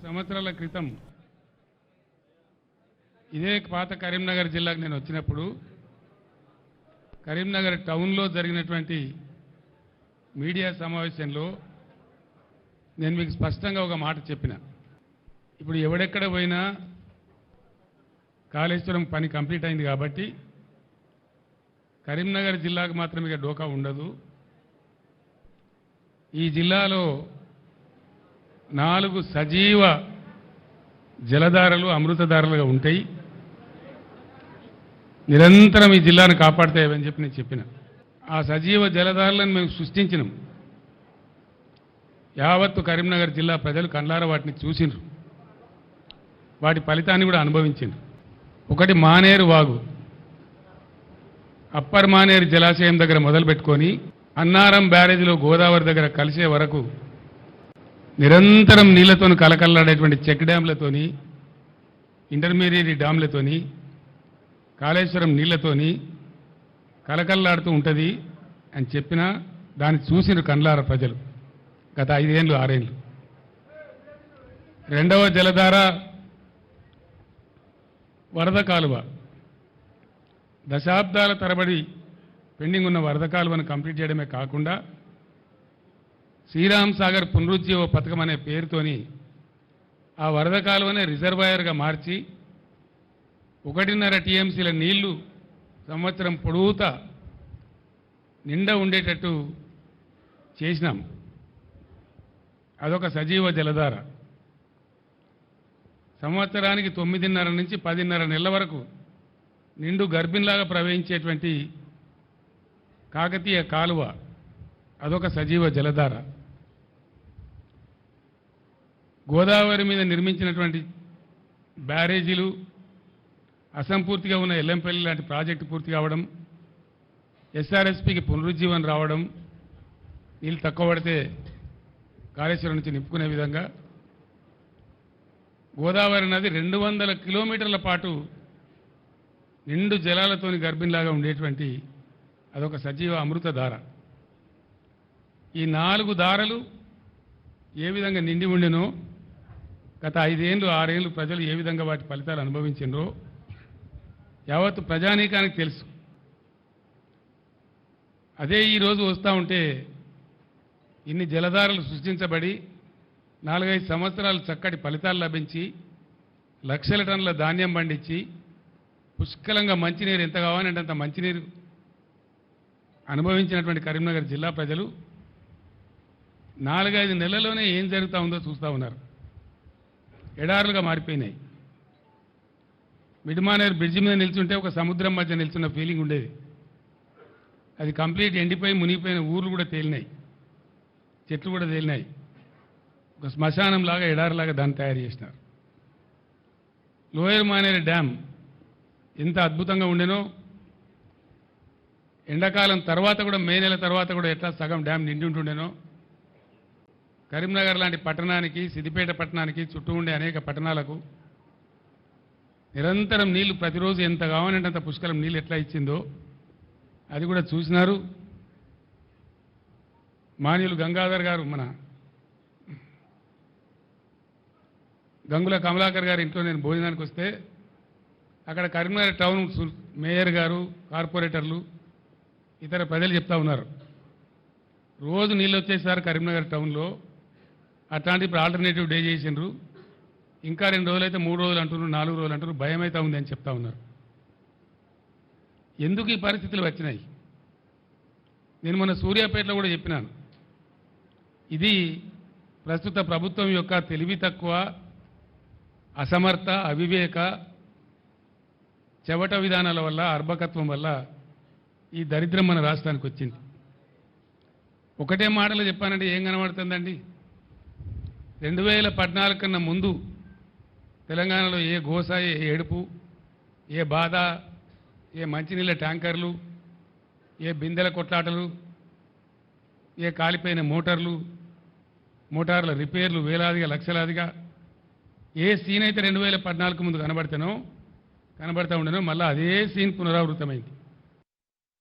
సంవత్సరాల క్రితం ఇదే పాత కరీంనగర్ జిల్లాకు నేను వచ్చినప్పుడు కరీంనగర్ టౌన్లో జరిగినటువంటి మీడియా సమావేశంలో నేను మీకు స్పష్టంగా ఒక మాట చెప్పిన. ఇప్పుడు ఎవడెక్కడ పోయినా కాళేశ్వరం పని కంప్లీట్ అయింది కాబట్టి కరీంనగర్ జిల్లాకు మాత్రం ఇక డోకా ఉండదు. ఈ జిల్లాలో 4 సజీవ జలధారలు అమృతధారలుగా ఉంటాయి, నిరంతరం ఈ జిల్లాను కాపాడుతాయని చెప్పి నేను చెప్పిన. ఆ సజీవ జలధారలను మేము సృష్టించినాం. యావత్తు కరీంనగర్ జిల్లా ప్రజలు కళ్ళారా వాటిని చూసిండ్రు, వాటి ఫలితాన్ని కూడా అనుభవించిండ్రు. ఒకటి మానేరు వాగు, అప్పర్ మానేరు జలాశయం దగ్గర మొదలుపెట్టుకొని అన్నారం బ్యారేజీలో గోదావరి దగ్గర కలిసే వరకు నిరంతరం నీళ్లతో కలకల్లాడేటువంటి చెక్ డ్యాంలతోని, ఇంటర్మీడియట్ డ్యాంలతోని, కాళేశ్వరం నీళ్లతోని కలకల్లాడుతూ ఉంటుంది అని చెప్పినా దాన్ని చూసిన కండ్లార ప్రజలు గత 5 ఏళ్ళు 6 ఏళ్ళు. రెండవ జలధార వరద కాలువ, దశాబ్దాల తరబడి పెండింగ్ ఉన్న వరద కాలువను కంప్లీట్ చేయడమే కాకుండా శ్రీరామ్ సాగర్ పునరుజ్జీవ పథకం అనే పేరుతోని ఆ వరద కాలువనే రిజర్వాయర్గా మార్చి 1.5 టీఎంసీల నీళ్లు సంవత్సరం పొడవుతా నిండా ఉండేటట్టు చేసినాం. అదొక సజీవ జలధార. సంవత్సరానికి 9.5 నుంచి 10.5 నెలల వరకు నిండు గర్భిణిలాగా ప్రవహించేటువంటి కాకతీయ కాలువ, అదొక సజీవ జలధార. గోదావరి మీద నిర్మించినటువంటి బ్యారేజీలు, అసంపూర్తిగా ఉన్న ఎల్లంపల్లి లాంటి ప్రాజెక్టు పూర్తి కావడం, ఎస్ఆర్ఎస్పికి పునరుజ్జీవనం రావడం, నీళ్ళు తక్కువ పడితే కాళేశ్వరం నుంచి నింపుకునే విధంగా గోదావరి నది 200 కిలోమీటర్ల పాటు నిండు జలాలతోని గర్భిణిలాగా ఉండేటువంటి అదొక సజీవ అమృతధార. ఈ 4 దారలు ఏ విధంగా నిండి ఉండెనో గత 5 ఏళ్ళు 6 ఏళ్ళు ప్రజలు ఏ విధంగా వాటి ఫలితాలు అనుభవించినరో యావత్తు ప్రజానీకానికి తెలుసు. అదే ఈరోజు వస్తూ ఉంటే ఇన్ని జలధారలు సృష్టించబడి 4-5 సంవత్సరాలు చక్కటి ఫలితాలు లభించి లక్షల టన్నుల ధాన్యం పండించి పుష్కలంగా మంచినీరు ఎంత కావాలంటే అంత మంచినీరు అనుభవించినటువంటి కరీంనగర్ జిల్లా ప్రజలు 4-5 నెలల్లోనే ఏం జరుగుతూ ఉందో చూస్తూ ఉన్నారు. ఎడారులుగా మారిపోయినాయి. మిడ్మానేరు బ్రిడ్జి మీద నిల్చుంటే ఒక సముద్రం మధ్య నిల్చున్న ఫీలింగ్ ఉండేది. అది కంప్లీట్ ఎండిపోయి మునిగిపోయిన ఊర్లు కూడా తేలినాయి, చెట్లు కూడా తేలినాయి. ఒక శ్మశానం లాగా ఎడారులాగా దాన్ని తయారు చేసినారు. లోయర్ మానేరు డ్యామ్ ఎంత అద్భుతంగా ఉండేనో, ఎండాకాలం తర్వాత కూడా మే నెల తర్వాత కూడా ఎట్లా సగం డ్యామ్ నిండి ఉంటుండేనో, కరీంనగర్ లాంటి పట్టణానికి, సిద్దిపేట పట్టణానికి, చుట్టూ ఉండే అనేక పట్టణాలకు నిరంతరం నీళ్లు ప్రతిరోజు ఎంత కావాలంటే అంత పుష్కలం నీళ్ళు ఎట్లా ఇచ్చిందో అది కూడా చూసినారు. మాన్యులు గంగాధర్ గారు, మన గంగుల కమలాకర్ గారి ఇంట్లో నేను భోజనానికి వస్తే అక్కడ కరీంనగర్ టౌన్ మేయర్ గారు, కార్పొరేటర్లు, ఇతర ప్రజలు చెప్తా ఉన్నారు, రోజు నీళ్ళు వచ్చేసారు కరీంనగర్ టౌన్లో. అట్లాంటి ఇప్పుడు ఆల్టర్నేటివ్ డే చేసిండ్రు, ఇంకా 2 రోజులు అయితే 3 రోజులు అంటున్నారు, 4 రోజులు అంటున్నారు, భయం అయితే ఉంది అని చెప్తా ఉన్నారు. ఎందుకు ఈ పరిస్థితులు వచ్చినాయి? నేను మన సూర్యాపేటలో కూడా చెప్పినాను, ఇది ప్రస్తుత ప్రభుత్వం యొక్క తెలివి తక్కువ, అసమర్థ, అవివేక, చెవట విధానాల వల్ల, అర్భకత్వం వల్ల ఈ దరిద్రం మన రాష్ట్రానికి వచ్చింది. ఒకటే మాటలో చెప్పానంటే ఏం కనబడుతుందండి? 2014 కన్నా ముందు తెలంగాణలో ఏ గోస, ఏ ఏడుపు, ఏ బాధ, ఏ మంచినీళ్ళ ట్యాంకర్లు, ఏ బిందెల కొట్లాటలు, ఏ కాలిపోయిన మోటార్ల రిపేర్లు వేలాదిగా లక్షలాదిగా ఏ సీన్ అయితే 2014 ముందు కనబడుతూ ఉండేనో మళ్ళీ అదే సీన్ పునరావృతమైంది.